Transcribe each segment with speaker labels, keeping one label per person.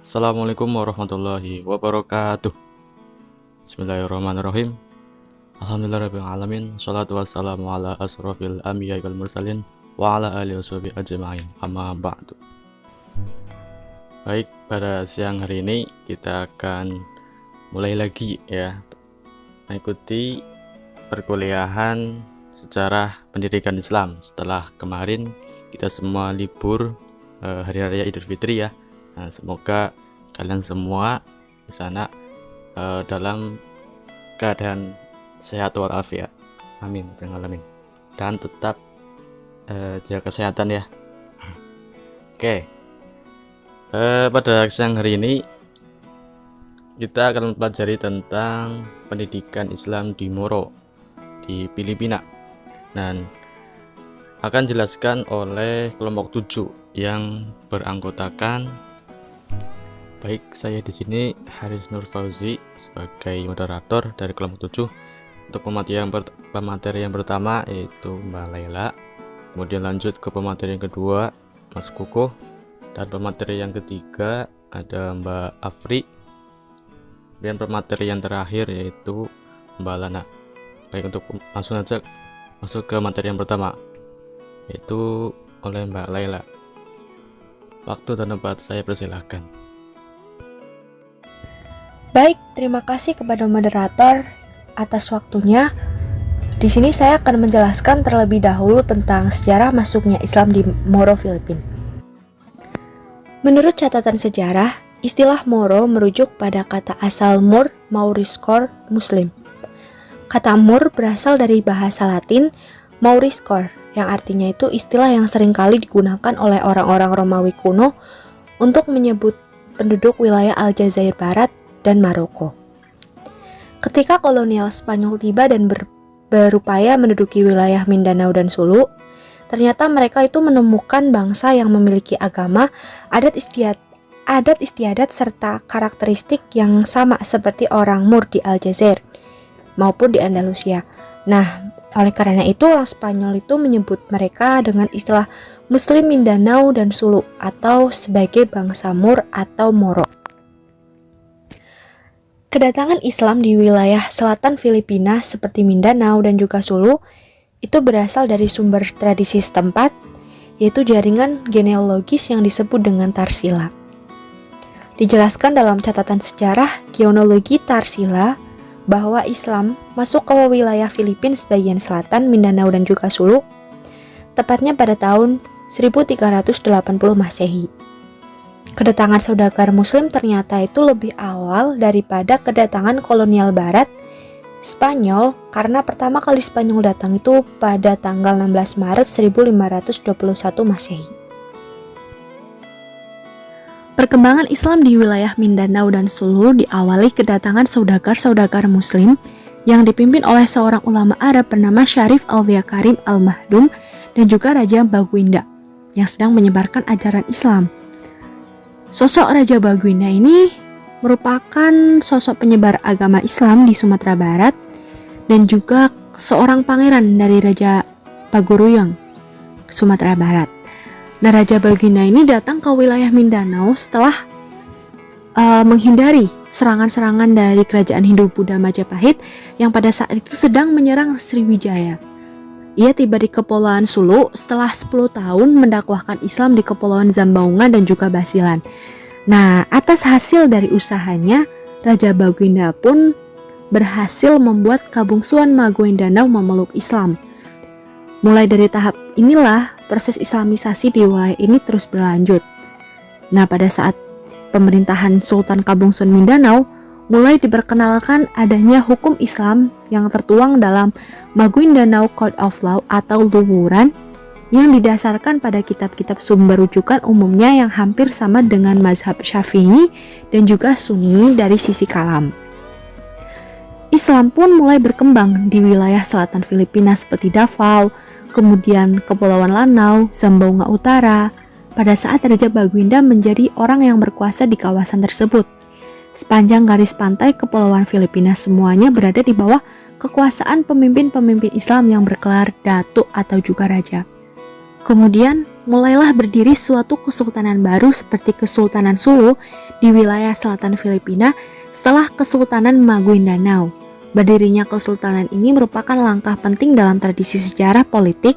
Speaker 1: Assalamualaikum warahmatullahi wabarakatuh. Bismillahirrahmanirrahim. Alhamdulillahirabbil alamin. Shalatu wassalamu ala asrofil anbiya'i wal mursalin wa ala alihi washabihi ajma'in. Amma ba'du. Baik, pada siang hari ini kita akan mulai lagi ya mengikuti perkuliahan sejarah pendidikan Islam setelah kemarin kita semua libur hari raya Idul Fitri ya. Nah, semoga kalian semua di sana dalam keadaan sehat walafiat. Amin. Amin. Dan tetap jaga kesehatan ya. Oke. Pada siang hari ini kita akan mempelajari tentang pendidikan Islam di Moro di Filipina. Dan akan dijelaskan oleh kelompok 7 yang beranggotakan baik saya di sini Haris Nur Fauzi sebagai moderator dari kelompok 7. Untuk pemateri yang pertama yaitu Mbak Laila, kemudian lanjut ke pemateri yang kedua Mas Kukuh, dan pemateri yang ketiga ada Mbak Afri, dan pemateri yang terakhir yaitu Mbak Lana. Baik, untuk langsung aja masuk ke materi yang pertama yaitu oleh Mbak Laila. Waktu dan tempat saya persilahkan.
Speaker 2: Baik, terima kasih kepada moderator atas waktunya. Di sini saya akan menjelaskan terlebih dahulu tentang sejarah masuknya Islam di Moro, Filipina. Menurut catatan sejarah, istilah Moro merujuk pada kata asal Mur, Mauriscor, Muslim. Kata Mur berasal dari bahasa Latin Mauriscor, yang artinya itu istilah yang seringkali digunakan oleh orang-orang Romawi kuno untuk menyebut penduduk wilayah Aljazair Barat dan Maroko. Ketika kolonial Spanyol tiba dan berupaya menduduki wilayah Mindanao dan Sulu, ternyata mereka itu menemukan bangsa yang memiliki agama, adat istiadat serta karakteristik yang sama seperti orang Mur di Aljazair maupun di Andalusia. Nah, oleh karena itu orang Spanyol itu menyebut mereka dengan istilah Muslim Mindanao dan Sulu atau sebagai bangsa Mur atau Moro. Kedatangan Islam di wilayah selatan Filipina seperti Mindanao dan juga Sulu itu berasal dari sumber tradisi setempat, yaitu jaringan genealogis yang disebut dengan Tarsila. Dijelaskan dalam catatan sejarah genealogi Tarsila bahwa Islam masuk ke wilayah Filipina sebagian selatan, Mindanao dan juga Sulu, tepatnya pada tahun 1380 Masehi. Kedatangan saudagar Muslim ternyata itu lebih awal daripada kedatangan kolonial Barat Spanyol, karena pertama kali Spanyol datang itu pada tanggal 16 Maret 1521 Masehi. Perkembangan Islam di wilayah Mindanao dan Sulu diawali kedatangan saudagar-saudagar Muslim yang dipimpin oleh seorang ulama Arab bernama Syarif Aulia Karim Al-Mahdum dan juga Raja Baguinda yang sedang menyebarkan ajaran Islam. Sosok Raja Baguinda ini merupakan sosok penyebar agama Islam di Sumatera Barat dan juga seorang pangeran dari Raja Paguruyang, Sumatera Barat. Nah, Raja Baguinda ini datang ke wilayah Mindanao setelah menghindari serangan-serangan dari kerajaan Hindu-Buddha Majapahit yang pada saat itu sedang menyerang Sriwijaya. Ia tiba di Kepulauan Sulu setelah 10 tahun mendakwahkan Islam di Kepulauan Zamboanga dan juga Basilan. Nah, atas hasil dari usahanya, Raja Baguinda pun berhasil membuat kabungsuan Maguindanao memeluk Islam. Mulai dari tahap inilah proses Islamisasi di wilayah ini terus berlanjut. Nah, pada saat pemerintahan Sultan Kabungsuan Mindanao, mulai diperkenalkan adanya hukum Islam yang tertuang dalam Maguindanao Code of Law atau luwuran yang didasarkan pada kitab-kitab sumber rujukan umumnya yang hampir sama dengan mazhab Syafi'i dan juga Sunni dari sisi kalam. Islam pun mulai berkembang di wilayah selatan Filipina seperti Davao, kemudian Kepulauan Lanao, Zamboanga Utara, pada saat Raja Baguinda menjadi orang yang berkuasa di kawasan tersebut. Sepanjang garis pantai Kepulauan Filipina semuanya berada di bawah kekuasaan pemimpin-pemimpin Islam yang bergelar datuk atau juga raja. Kemudian mulailah berdiri suatu kesultanan baru seperti Kesultanan Sulu di wilayah selatan Filipina setelah Kesultanan Maguindanao. Berdirinya kesultanan ini merupakan langkah penting dalam tradisi sejarah politik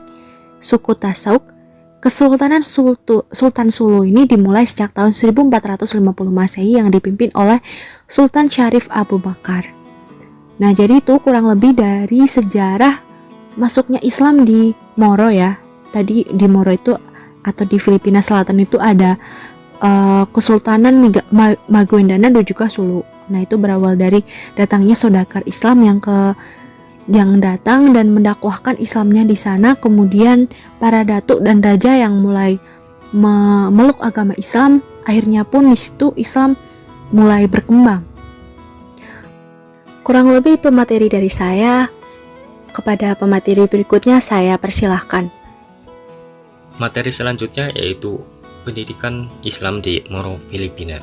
Speaker 2: suku Tasauk. Kesultanan Sultan Sulu ini dimulai sejak tahun 1450 Masehi yang dipimpin oleh Sultan Syarif Abu Bakar. Nah, jadi itu kurang lebih dari sejarah masuknya Islam di Moro ya. Tadi di Moro itu atau di Filipina Selatan itu ada Kesultanan Maguindanao dan juga Sulu. Nah, itu berawal dari datangnya saudagar Islam yang datang dan mendakwahkan Islamnya di sana. Kemudian para datuk dan raja yang mulai memeluk agama Islam, akhirnya pun di situ Islam mulai berkembang. Kurang lebih itu materi dari saya. Kepada pemateri berikutnya saya persilahkan.
Speaker 3: Materi selanjutnya yaitu pendidikan Islam di Moro, Filipina.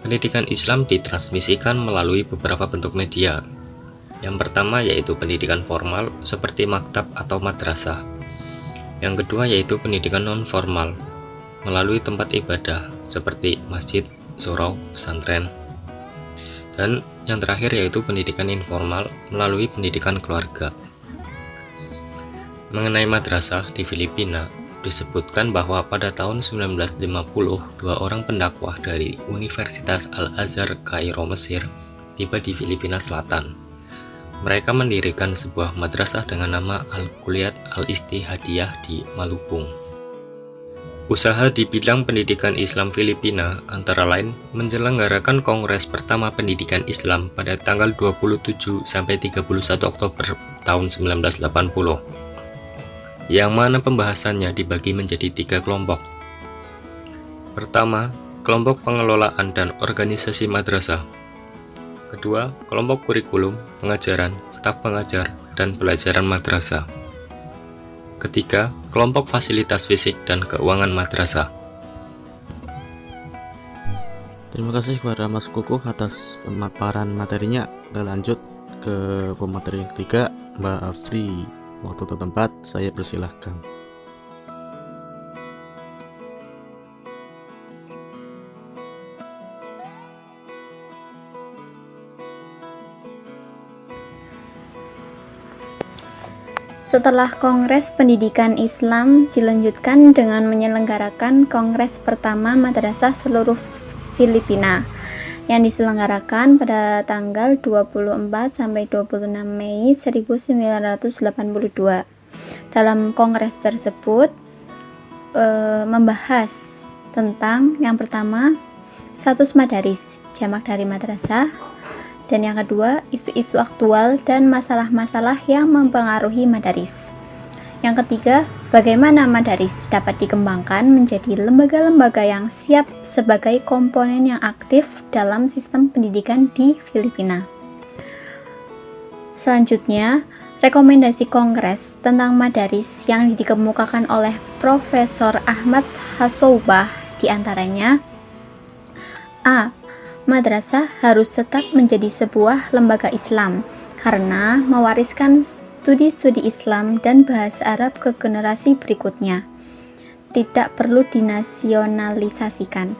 Speaker 3: Pendidikan Islam ditransmisikan melalui beberapa bentuk media. Yang pertama yaitu pendidikan formal seperti maktab atau madrasah. Yang kedua yaitu pendidikan non-formal melalui tempat ibadah seperti masjid, surau, pesantren. Dan yang terakhir yaitu pendidikan informal melalui pendidikan keluarga. Mengenai madrasah di Filipina, disebutkan bahwa pada tahun 1950, dua orang pendakwah dari Universitas Al-Azhar Kairo, Mesir, tiba di Filipina Selatan. Mereka mendirikan sebuah madrasah dengan nama Al-Kulliyat Al-Istihadiyah di Malubung. Usaha di bidang pendidikan Islam Filipina antara lain menyelenggarakan Kongres Pertama Pendidikan Islam pada tanggal 27 sampai 31 Oktober tahun 1980. Yang mana pembahasannya dibagi menjadi 3 kelompok. Pertama, kelompok pengelolaan dan organisasi madrasah. Kedua, kelompok kurikulum, pengajaran, staf pengajar, dan pelajaran madrasah. Ketiga, kelompok fasilitas fisik dan keuangan madrasah.
Speaker 1: Terima kasih kepada Mas Kukuh atas pemaparan materinya. Kita lanjut ke pemateri yang ketiga, Mbak Afri. Waktu dan tempat saya persilahkan.
Speaker 4: Setelah Kongres Pendidikan Islam dilanjutkan dengan menyelenggarakan Kongres Pertama Madrasah seluruh Filipina yang diselenggarakan pada tanggal 24 sampai 26 Mei 1982. Dalam kongres tersebut membahas tentang yang pertama status madaris, jamak dari madrasah, dan yang kedua isu-isu aktual dan masalah-masalah yang mempengaruhi madaris. Yang ketiga, bagaimana madaris dapat dikembangkan menjadi lembaga-lembaga yang siap sebagai komponen yang aktif dalam sistem pendidikan di Filipina. Selanjutnya, rekomendasi Kongres tentang madaris yang dikemukakan oleh Profesor Ahmad Hasoubah diantaranya: A. Madrasah harus tetap menjadi sebuah lembaga Islam karena mewariskan studi-studi Islam dan bahasa Arab ke generasi berikutnya. Tidak perlu dinasionalisasikan.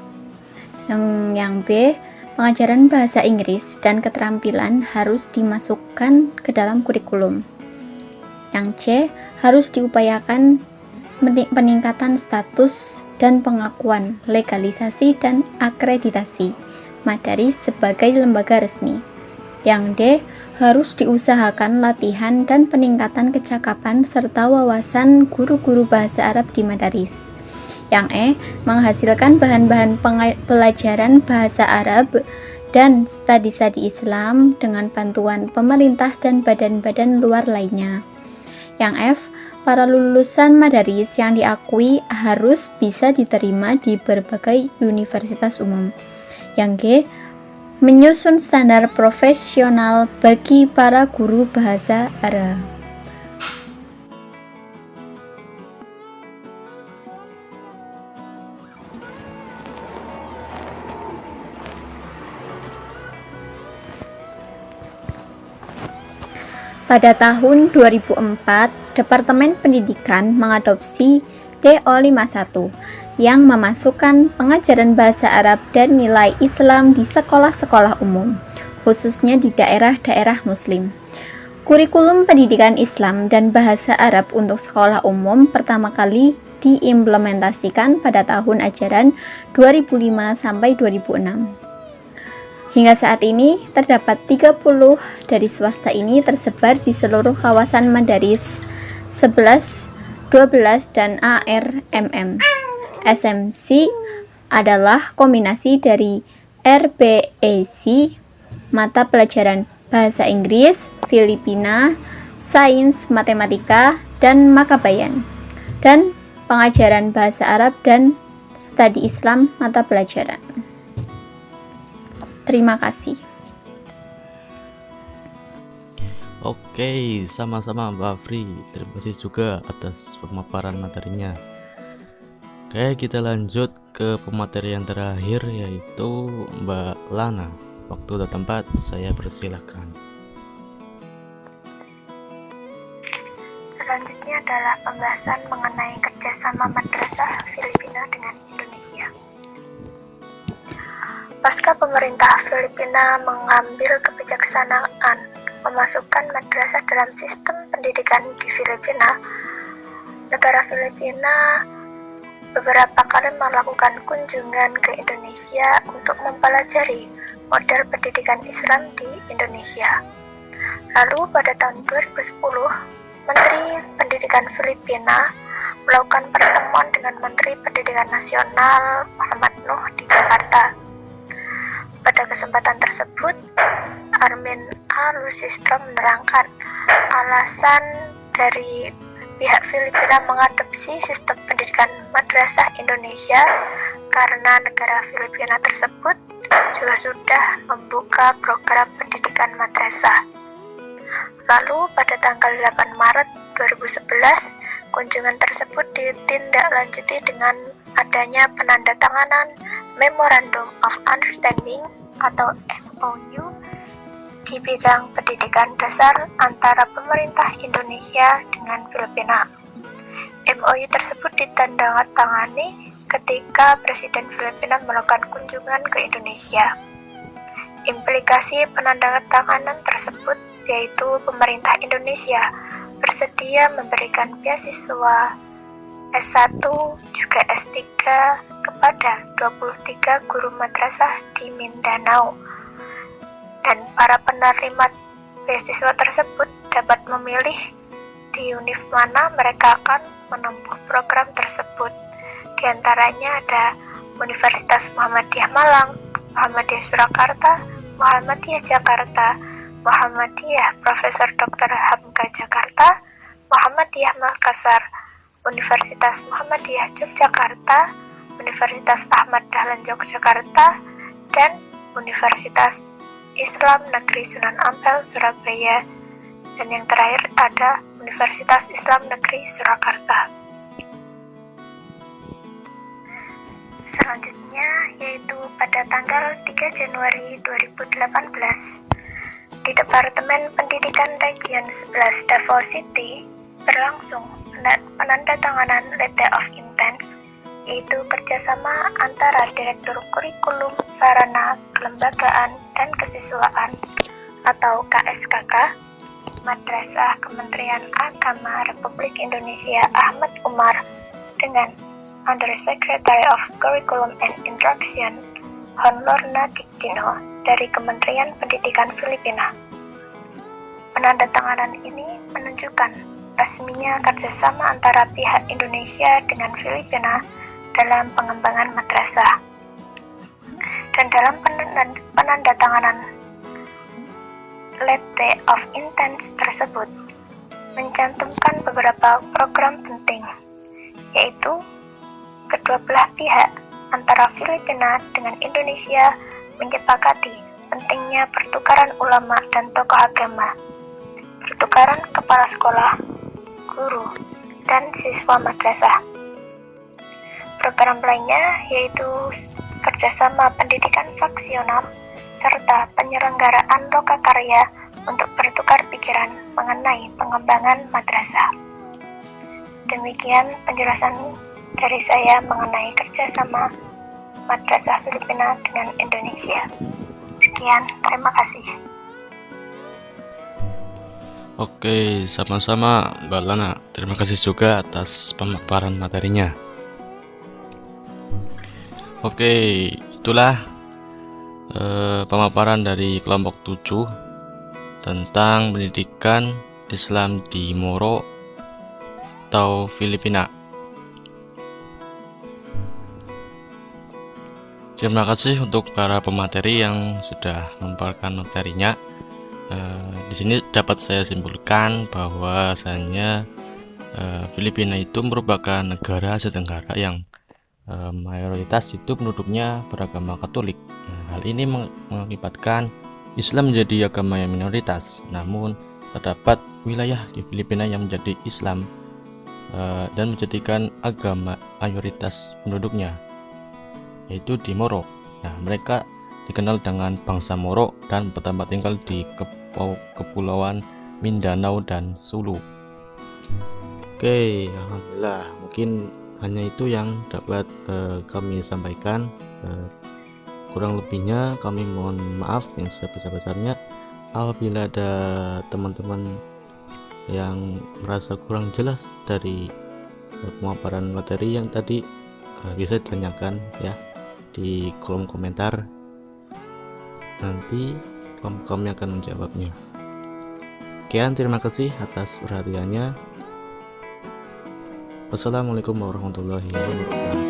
Speaker 4: Yang B, pengajaran bahasa Inggris dan keterampilan harus dimasukkan ke dalam kurikulum. Yang C, harus diupayakan peningkatan status dan pengakuan, legalisasi dan akreditasi madaris sebagai lembaga resmi. Yang D, harus diusahakan latihan dan peningkatan kecakapan serta wawasan guru-guru bahasa Arab di madaris. Yang E, menghasilkan bahan-bahan pelajaran bahasa Arab dan studi-studi Islam dengan bantuan pemerintah dan badan-badan luar lainnya. Yang F, para lulusan madaris yang diakui harus bisa diterima di berbagai universitas umum. Yang G, menyusun standar profesional bagi para guru bahasa Arab. Pada tahun 2004, Departemen Pendidikan mengadopsi DO51 yang memasukkan pengajaran bahasa Arab dan nilai Islam di sekolah-sekolah umum, khususnya di daerah-daerah Muslim. Kurikulum pendidikan Islam dan bahasa Arab untuk sekolah umum pertama kali diimplementasikan pada tahun ajaran 2005 sampai 2006. Hingga saat ini, terdapat 30 dari swasta ini tersebar di seluruh kawasan Madaris 11, 12, dan ARMM. SMC adalah kombinasi dari RBAC, mata pelajaran bahasa Inggris, Filipina, sains, matematika, dan Makabayan, dan pengajaran bahasa Arab dan studi Islam mata pelajaran. Terima kasih.
Speaker 1: Oke, sama-sama Mbak Afri. Terima kasih juga atas pemaparan materinya. Oke, kita lanjut ke pematerian terakhir, yaitu Mbak Lana. Waktu dan tempat saya persilakan.
Speaker 5: Selanjutnya adalah pembahasan mengenai kerjasama madrasah Filipina dengan Indonesia. Pasca pemerintah Filipina mengambil kebijaksanaan memasukkan madrasah dalam sistem pendidikan di Filipina, negara Filipina beberapa kali melakukan kunjungan ke Indonesia untuk mempelajari model pendidikan Islam di Indonesia. Lalu pada tahun 2010, Menteri Pendidikan Filipina melakukan pertemuan dengan Menteri Pendidikan Nasional Muhammad Nuh di Jakarta. Pada kesempatan tersebut, Armin A. Lusistro menerangkan alasan dari pihak Filipina mengadopsi sistem pendidikan madrasah Indonesia karena negara Filipina tersebut juga sudah membuka program pendidikan madrasah. Lalu pada tanggal 8 Maret 2011, kunjungan tersebut ditindaklanjuti dengan adanya penandatanganan Memorandum of Understanding atau MOU di bidang pendidikan dasar antara pemerintah Indonesia dengan Filipina. MOU tersebut ditandatangani ketika Presiden Filipina melakukan kunjungan ke Indonesia. Implikasi penandatanganan tersebut yaitu pemerintah Indonesia bersedia memberikan beasiswa S1 juga S3 kepada 23 guru madrasah di Mindanao, dan para penerima beasiswa tersebut dapat memilih di univ mana mereka akan menempuh program tersebut. Di antaranya ada Universitas Muhammadiyah Malang, Muhammadiyah Surakarta, Muhammadiyah Jakarta, Muhammadiyah Profesor Dr. Hamka Jakarta, Muhammadiyah Makassar, Universitas Muhammadiyah Yogyakarta, Universitas Ahmad Dahlan Yogyakarta, dan Universitas Islam Negeri Sunan Ampel Surabaya, dan yang terakhir ada Universitas Islam Negeri Surakarta. Selanjutnya yaitu pada tanggal 3 Januari 2018 di Departemen Pendidikan Region 11 Davao City berlangsung penandatanganan Letter of Intent, yaitu kerjasama antara Direktur Kurikulum, Sarana, Kelembagaan, dan Kesiswaan atau KSKK, Madrasah Kementerian Agama Republik Indonesia Ahmad Umar dengan Undersecretary of Curriculum and Instruction Honlorna Dikdino dari Kementerian Pendidikan Filipina. Penandatanganan ini menunjukkan resminya kerjasama antara pihak Indonesia dengan Filipina dalam pengembangan madrasah. Dan dalam penandatanganan Letter of Intent tersebut mencantumkan beberapa program penting, yaitu kedua belah pihak antara Filipina dengan Indonesia menyepakati pentingnya pertukaran ulama dan tokoh agama, pertukaran kepala sekolah, guru, dan siswa madrasah. Program lainnya yaitu kerjasama pendidikan faksional serta penyelenggaraan lokakarya untuk bertukar pikiran mengenai pengembangan madrasah. Demikian penjelasan dari saya mengenai kerjasama Madrasah Filipina dengan Indonesia. Sekian, terima kasih.
Speaker 1: Oke, sama-sama Mbak Lana. Terima kasih juga atas pemaparan materinya. Oke, itulah pemaparan dari kelompok 7 tentang pendidikan Islam di Moro atau Filipina. Terima kasih untuk para pemateri yang sudah memaparkan materinya. Di sini dapat saya simpulkan bahwasanya Filipina itu merupakan negara Asia Tenggara yang mayoritas itu penduduknya beragama Katolik. Hal ini mengakibatkan Islam menjadi agama yang minoritas. Namun terdapat wilayah di Filipina yang menjadi Islam dan menjadikan agama mayoritas penduduknya, yaitu di Moro. Nah, mereka dikenal dengan bangsa Moro dan bertempat tinggal di Kepulauan Mindanao dan Sulu. Oke, alhamdulillah. Mungkin hanya itu yang dapat kami sampaikan. Kurang lebihnya kami mohon maaf yang sebesar-besarnya apabila ada teman-teman yang merasa kurang jelas dari pemaparan materi yang tadi, bisa ditanyakan ya di kolom komentar. Nanti kami akan menjawabnya. Sekian, terima kasih atas perhatiannya. Wassalamualaikum warahmatullahi wabarakatuh.